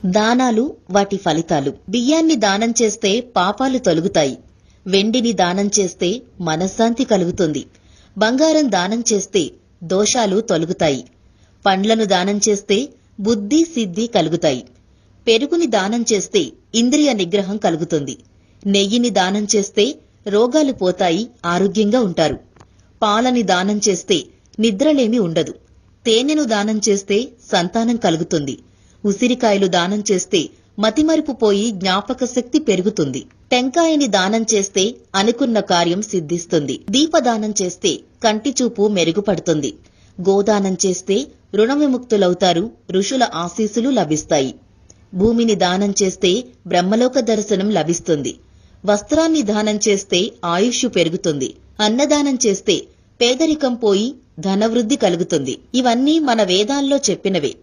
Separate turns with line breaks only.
దానాలు వాటి ఫలితాలు. బియ్యాన్ని దానం చేస్తే పాపాలు తొలగుతాయి. వెండిని దానం చేస్తే మనశ్శాంతి కలుగుతుంది. బంగారం దానం చేస్తే దోషాలు తొలగుతాయి. పండ్లను దానం చేస్తే బుద్ధి సిద్ధి కలుగుతాయి. పెరుగుని దానం చేస్తే ఇంద్రియ నిగ్రహం కలుగుతుంది. నెయ్యిని దానం చేస్తే రోగాలు పోతాయి, ఆరోగ్యంగా ఉంటారు. పాలని దానం చేస్తే నిద్రలేమి ఉండదు. తేనెను దానం చేస్తే సంతానం కలుగుతుంది. ఉసిరికాయలు దానం చేస్తే మతిమరుపు పోయి జ్ఞాపక శక్తి పెరుగుతుంది. టెంకాయని దానం చేస్తే అనుకున్న కార్యం సిద్ధిస్తుంది. దీపదానం చేస్తే కంటిచూపు మెరుగుపడుతుంది. గోదానం చేస్తే రుణ విముక్తులవుతారు, ఋషుల ఆశీస్సులు లభిస్తాయి. భూమిని దానం చేస్తే బ్రహ్మలోక దర్శనం లభిస్తుంది. వస్త్రాన్ని దానం చేస్తే ఆయుష్షు పెరుగుతుంది. అన్నదానం చేస్తే పేదరికం పోయి ధనవృద్ధి కలుగుతుంది. ఇవన్నీ మన వేదాల్లో చెప్పినవే.